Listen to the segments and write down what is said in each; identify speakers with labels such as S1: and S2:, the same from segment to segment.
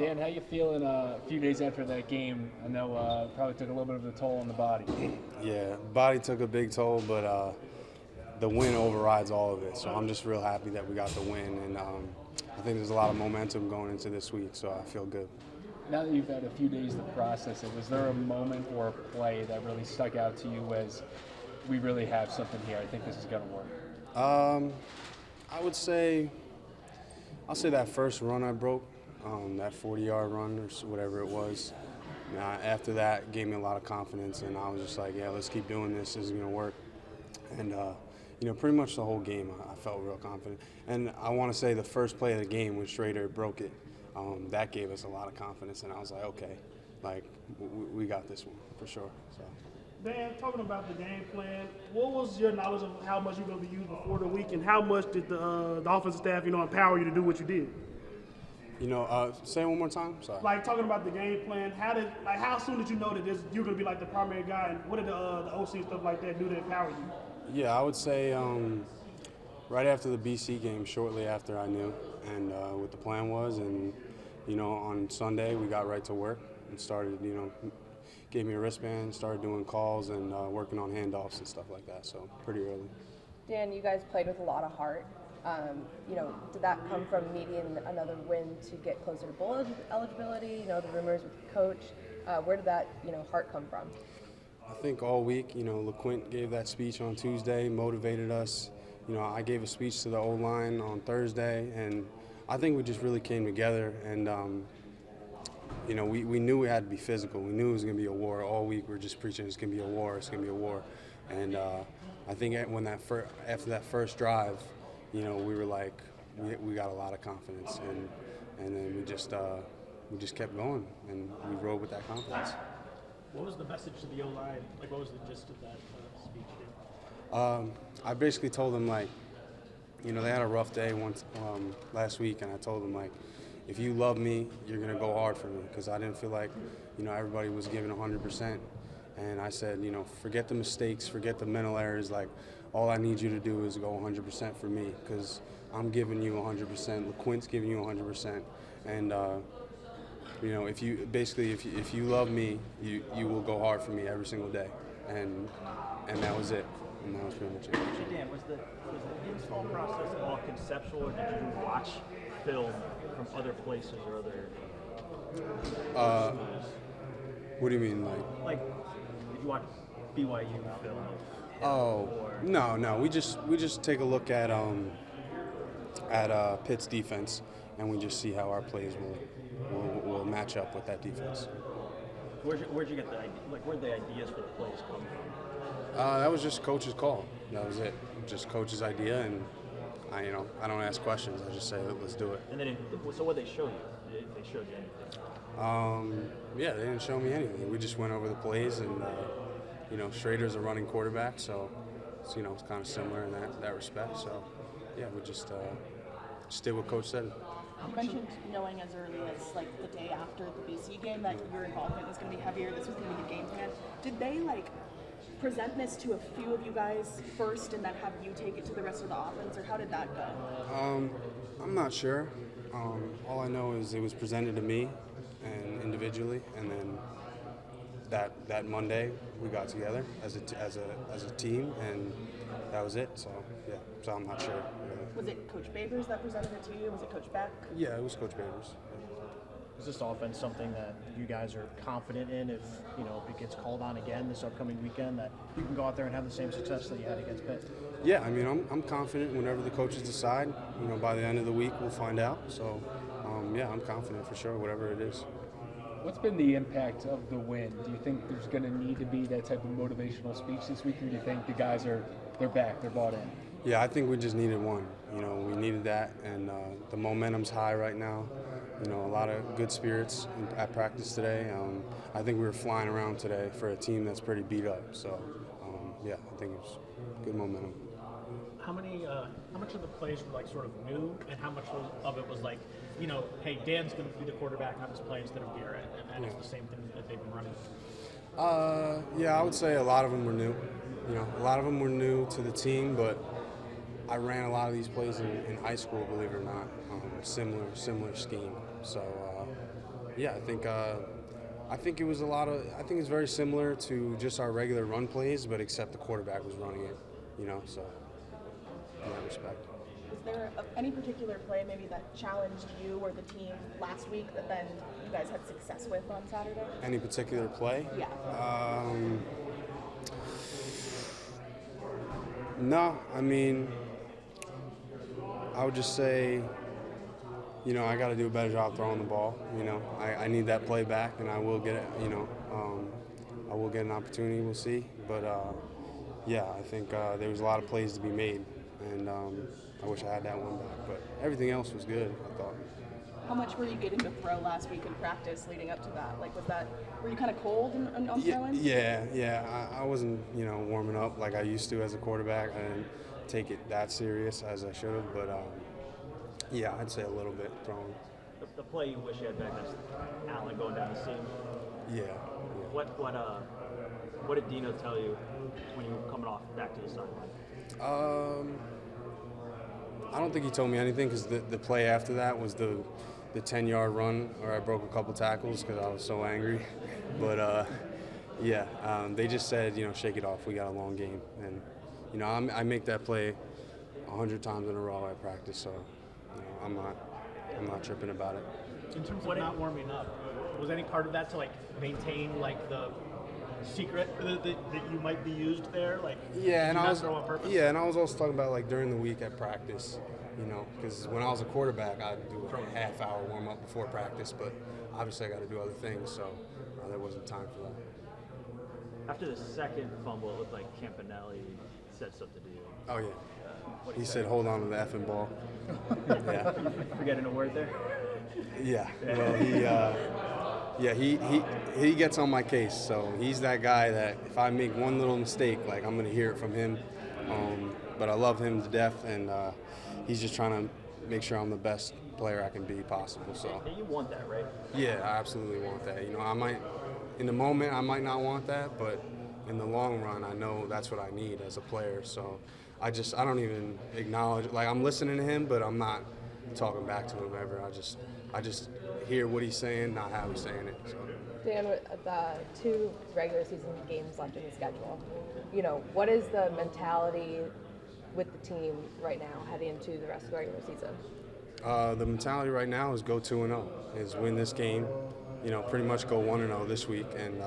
S1: Dan, how you feeling a few days after that game? I know probably took a little bit of a toll on the body.
S2: Yeah, body took a big toll, but the win overrides all of it. So I'm just real happy that we got the win, and I think there's a lot of momentum going into this week, so I feel good.
S1: Now that you've had a few days to process it, was there a moment or a play that really stuck out to you as we really have something here? I think this is going to work.
S2: I'll say that first run I broke, that 40-yard run or whatever it was. After that, gave me a lot of confidence, and I was just like, yeah, let's keep doing this. This is going to work. And, pretty much the whole game I felt real confident. And I want to say the first play of the game when Schrader broke it, that gave us a lot of confidence, and I was like, okay, like we got this one for sure. So.
S3: Dan, talking about the game plan, what was your knowledge of how much you're going to be used before the week, and how much did the offensive staff, empower you to do what you did?
S2: Say it one more time. Sorry.
S3: Like talking about the game plan, how soon did you know that you're going to be like the primary guy, and what did the OC and stuff like that do to empower you?
S2: Yeah, I would say right after the BC game, shortly after I knew, and what the plan was, and on Sunday we got right to work and started, gave me a wristband, started doing calls and working on handoffs and stuff like that. So pretty early.
S4: Dan, you guys played with a lot of heart. Did that come from needing another win to get closer to bowl eligibility? The rumors with the coach. Where did that heart come from?
S2: I think all week, LeQuint gave that speech on Tuesday, motivated us. I gave a speech to the O-line on Thursday, and I think we just really came together. And we knew we had to be physical. We knew it was going to be a war. All week we were just preaching it's going to be a war, it's going to be a war. And I think after that first drive, we were like, we got a lot of confidence, and then we just kept going, and we rode with that confidence.
S5: What was the message to the O-line? Like, what was the gist of that speech?
S2: I basically told them, they had a rough day last week, and I told them, if you love me, you're going to go hard for me, because I didn't feel like, everybody was giving 100%. And I said, forget the mistakes, forget the mental errors. All I need you to do is go 100% for me, because I'm giving you 100%. LeQuint's giving you 100%. And, if you love me, you will go hard for me every single day. And that was it. And that was pretty much it.
S5: Dan, was the install process all conceptual, or did you watch film from other places or other?
S2: What do you mean,
S5: Like, did you watch BYU film?
S2: No. We just take a look at Pitt's defense, and we just see how our plays will match up with that defense.
S5: Where'd you get the idea? Where'd the ideas for the plays come from?
S2: That was just coach's call. That was it. Just coach's idea, and I don't ask questions. I just say, let's do it.
S5: And then, so what they showed you? They showed you anything?
S2: Yeah, they didn't show me anything. We just went over the plays, and Schrader's a running quarterback, so it's kind of similar in that respect. So yeah, we just did what coach said.
S6: You mentioned knowing as early as the day after the BC game that your involvement was going to be heavier. This was going to be the game plan. Did they present this to a few of you guys first, and then have you take it to the rest of the offense, or how did that go?
S2: I'm not sure. All I know is it was presented to me and individually, and then that Monday we got together as a team, and that was it. So yeah, so I'm not sure. Really.
S6: Was it Coach Babers that presented it to you? Was it Coach Beck?
S2: Yeah, it was Coach Babers.
S5: Is this offense something that you guys are confident in if it gets called on again this upcoming weekend, that you can go out there and have the same success that you had against Pitt?
S2: Yeah, I'm confident whenever the coaches decide. By the end of the week we'll find out. So yeah, I'm confident for sure, whatever it is.
S1: What's been the impact of the win? Do you think there's going to need to be that type of motivational speech this week, or do you think the guys they're back, they're bought in?
S2: Yeah, I think we just needed one. We needed that, and the momentum's high right now. A lot of good spirits at practice today. I think we were flying around today for a team that's pretty beat up. So, yeah, I think it was good momentum.
S5: How much of the plays were sort of new, and how much of it was hey, Dan's going to be the quarterback on this play instead of Garrett, and it's the same thing that they've been running?
S2: Yeah, I would say a lot of them were new. A lot of them were new to the team, but I ran a lot of these plays in high school, believe it or not. Similar scheme. So Yeah, I think it was I think it's very similar to just our regular run plays, but except the quarterback was running it, so in that respect.
S6: Was there any particular play maybe that challenged you or the team last week that then you guys had success with on Saturday?
S2: Any particular play?
S6: Yeah.
S2: No, I mean, I would just say, I got to do a better job throwing the ball. I need that play back, and I will get it. I will get an opportunity. We'll see. But yeah, I think there was a lot of plays to be made, and I wish I had that one back. But everything else was good, I thought.
S6: How much were you getting to throw last week in practice leading up to that? Like, were you kind of cold on throwing?
S2: Yeah. I wasn't, warming up like I used to as a quarterback. I didn't take it that serious as I should have, but yeah, I'd say a little bit throwing.
S7: The play you wish you had back, that's Allen going down the seam.
S2: Yeah.
S7: What did Dino tell you when you were coming off back to the sideline?
S2: I don't think he told me anything because the play after that was the 10-yard run where I broke a couple tackles because I was so angry. But yeah, they just said, shake it off. We got a long game, and I make that play 100 times in a row at practice, so I'm not tripping about it.
S5: In terms of not warming up, was any part of that to maintain the secret that you might be used there?
S2: Yeah, and I was
S5: throw on purpose?
S2: Yeah, and I was also talking about during the week at practice, because when I was a quarterback, I'd do a half-hour warm-up before practice, but obviously I got to do other things, so there wasn't time for that.
S7: After the second fumble, it looked like Campanelli said something to you.
S2: Oh yeah, he said, "Hold on to the effing ball." Yeah.
S7: Forgetting a word there?
S2: Yeah. Well, he gets on my case, so he's that guy that if I make one little mistake, I'm gonna hear it from him. But I love him to death, and he's just trying to make sure I'm the best player I can be possible. So.
S7: Yeah, you want that, right?
S2: Yeah, I absolutely want that. In the moment, I might not want that, but in the long run, I know that's what I need as a player. So I don't even acknowledge. I'm listening to him, but I'm not talking back to him ever. I just hear what he's saying, not how he's saying it. So.
S4: Dan, with the 2 regular season games left in the schedule, what is the mentality with the team right now heading into the rest of the regular season?
S2: The mentality right now is go 2-0, is win this game. Pretty much go 1-0 this week, and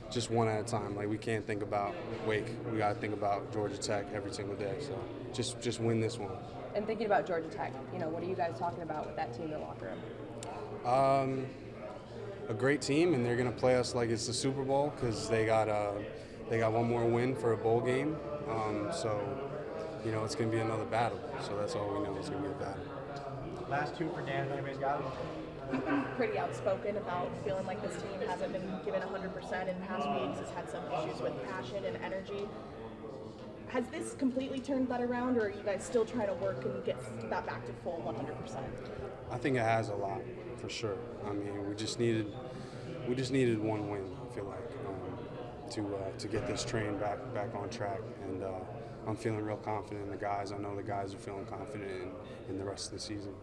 S2: just one at a time. We can't think about Wake. We got to think about Georgia Tech every single day. So just win this one.
S4: And thinking about Georgia Tech, what are you guys talking about with that team in the locker room?
S2: A great team, and they're going to play us like it's the Super Bowl because they got one more win for a bowl game. So it's going to be another battle. So that's all we know. It's going to be a battle.
S5: Last 2 for Dan. Anybody's got them?
S6: You've been pretty outspoken about feeling like this team hasn't been given 100% in past weeks, has had some issues with passion and energy. Has this completely turned that around, or are you guys still trying to work and get that back to full 100%?
S2: I think it has a lot, for sure. I mean, we just needed one win, I feel like, to get this train back on track, and I'm feeling real confident in the guys. I know the guys are feeling confident in the rest of the season.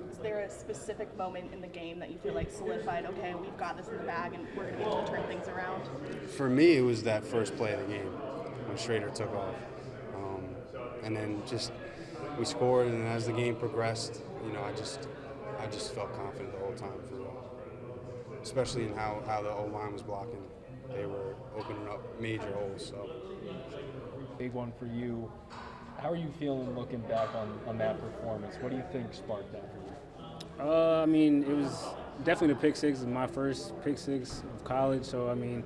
S6: Is there a specific moment in the game that you feel like solidified, okay, we've got this in the bag and we're going to be able to turn things around?
S2: For me, it was that first play of the game when Schrader took off. And then we scored, and as the game progressed, I just felt confident the whole time, for real. Especially in how the O-line was blocking. They were opening up major holes. So.
S1: Big one for you. How are you feeling looking back on that performance? What do you think sparked that for you?
S8: I mean, it was definitely the pick six. It was my first pick six of college. So, I mean,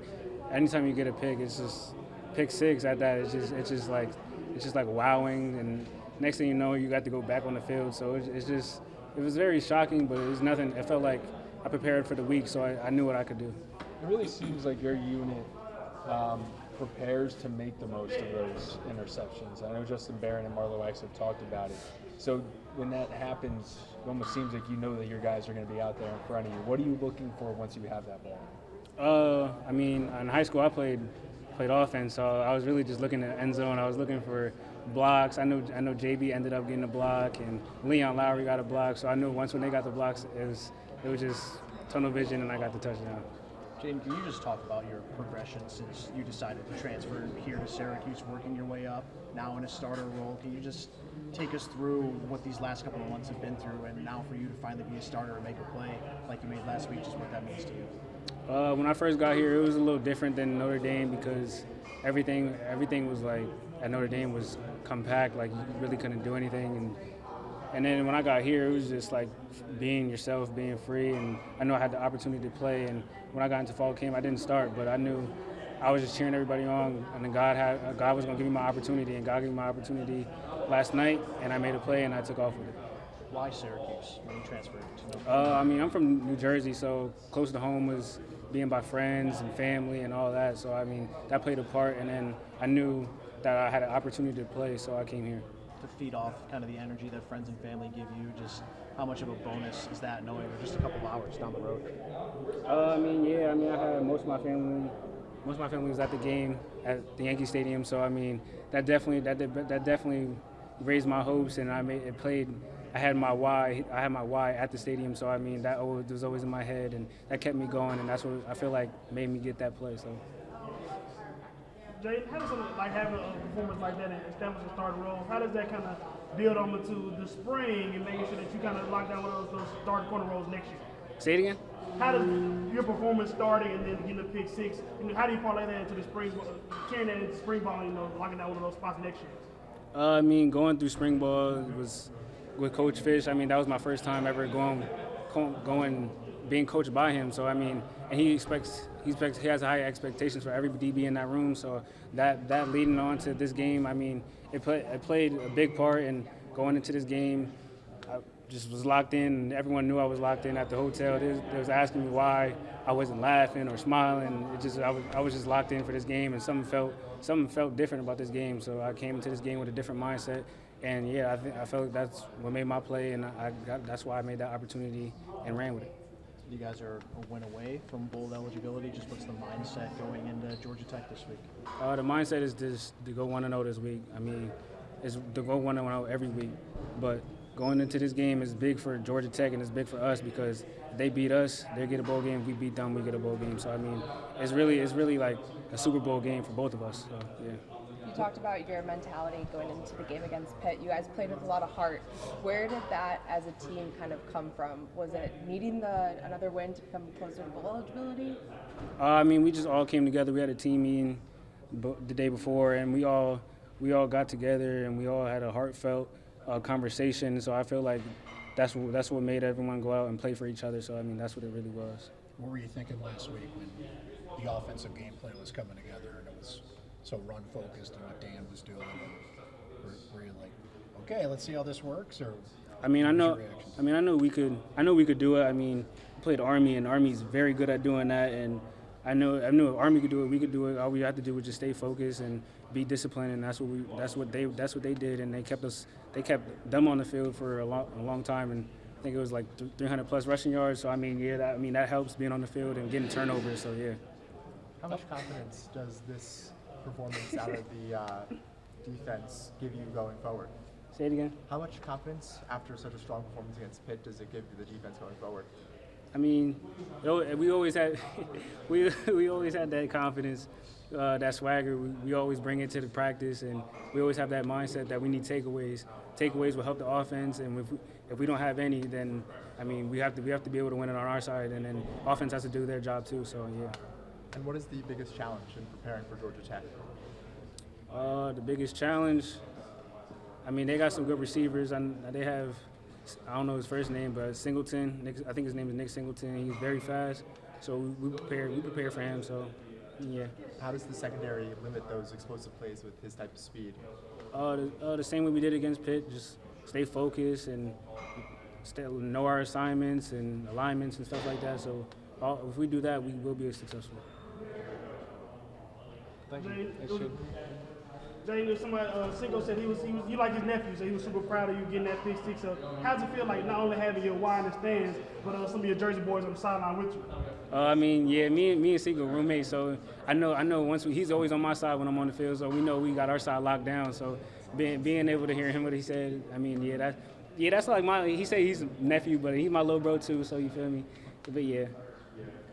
S8: anytime you get a pick, it's just pick six at that. It's just like wowing. And next thing you know, you got to go back on the field. So it was very shocking, but it was nothing. It felt like I prepared for the week, so I knew what I could do.
S1: It really seems like your unit prepares to make the most of those interceptions. I know Justin Barron and Marlo X have talked about it. So when that happens, it almost seems like you know that your guys are going to be out there in front of you. What are you looking for once you have that ball?
S8: I mean, in high school I played offense, so I was really just looking at end zone. I was looking for blocks. I know JB ended up getting a block, and Leon Lowry got a block. So I knew once when they got the blocks, it was just tunnel vision, and I got the touchdown.
S7: Jayden, can you just talk about your progression since you decided to transfer here to Syracuse, working your way up, now in a starter role? Can you just take us through what these last couple of months have been through, and now for you to finally be a starter and make a play like you made last week, just what that means to you?
S8: When I first got here, it was a little different than Notre Dame because everything was like at Notre Dame was compact, like you really couldn't do anything. And then when I got here, it was just like being yourself, being free, and I know I had the opportunity to play. And when I got into fall camp, I didn't start, but I knew I was just cheering everybody on, and then God was going to give me my opportunity, and God gave me my opportunity last night, and I made a play, and I took off with it.
S7: Why Syracuse when you transferred to Notre Dame?
S8: I mean, I'm from New Jersey, so close to home was being by friends and family and all that. So, I mean, that played a part, and then I knew that I had an opportunity to play, so I came here.
S7: To feed off kind of the energy that friends and family give you, just how much of a bonus is that knowing we're just a couple of hours down the road?
S8: I had most of my family was at the game at the Yankee Stadium, so I mean that definitely raised my hopes, and I had my why at the stadium, so I mean that was always in my head, and that kept me going, and that's what I feel like made me get that play. So.
S3: Jayden, how does something like having a performance like that and establish a starting role, how does that kind of build on to the spring and making sure that you kind of lock down one of those starting corner roles next year?
S8: Say it again?
S3: How does your performance starting and then getting a pick six, how do you parlay that into the spring, carrying that into spring ball and locking down one of those spots next year?
S8: I mean, going through spring ball was with Coach Fish. I mean, that was my first time ever being coached by him. So I mean, and he has high expectations for every DB in that room. So that leading on to this game, I mean, it played a big part in going into this game. I just was locked in, and everyone knew I was locked in at the hotel. They was asking me why I wasn't laughing or smiling. I was just locked in for this game, and something felt different about this game. So I came into this game with a different mindset. And yeah, I felt like that's what made my play, and that's why I made that opportunity and ran with it.
S7: You guys are a win away from bowl eligibility. Just what's the mindset going into Georgia Tech this week?
S8: The mindset is just to go 1-0 this week. I mean, it's to go 1-0 every week. But going into this game is big for Georgia Tech, and it's big for us because if they beat us, they get a bowl game. If we beat them, we get a bowl game. So I mean, it's really like a Super Bowl game for both of us. So yeah.
S4: You talked about your mentality going into the game against Pitt. You guys played with a lot of heart. Where did that, as a team, kind of come from? Was it needing another win to become closer to bowl eligibility?
S8: I mean, we just all came together. We had a team meeting the day before, and we all got together, and we all had a heartfelt conversation. So I feel like that's what made everyone go out and play for each other. So I mean, that's what it really was.
S9: What were you thinking last week when the offensive game plan was coming together and it was so run focused and what Dan was doing? Were you like, okay, let's see how this works? Or
S8: I know we could do it. I mean, we played Army, and Army's very good at doing that. And I knew if Army could do it, we could do it. All we had to do was just stay focused and be disciplined, and that's what they did. And they kept them on the field for a long time. And I think it was like 300 plus rushing yards. So I mean, that helps being on the field and getting turnovers. So yeah.
S10: How much confidence does this performance out of the defense give you going forward?
S8: Say it again.
S10: How much confidence after such a strong performance against Pitt does it give the defense going forward?
S8: I mean, we always had that confidence, that swagger. We always bring it to the practice, and we always have that mindset that we need takeaways. Takeaways will help the offense, and if we don't have any, then I mean we have to be able to win it on our side, and then offense has to do their job too. So yeah.
S10: And what is the biggest challenge in preparing for Georgia Tech?
S8: The biggest challenge, I mean, they got some good receivers, and they have, I don't know his first name, but Singleton. I think his name is Nick Singleton. He's very fast, so we prepare for him. So, yeah.
S10: How does the secondary limit those explosive plays with his type of speed?
S8: The same way we did against Pitt. Just stay focused and know our assignments and alignments and stuff like that. So, if we do that, we will be successful.
S3: Thank you. Jayden, somebody, Cinco said he was you like his nephew, so he was super proud of you getting that pick six. So how does it feel like not only having your Y in the stands, but some of your Jersey boys on the sideline with you?
S8: I mean, yeah, me and Cinco are roommates, so I know once he's always on my side when I'm on the field, so we know we got our side locked down. So being able to hear him what he said, I mean, that's like he said he's a nephew, but he's my little bro too. So you feel me? But yeah.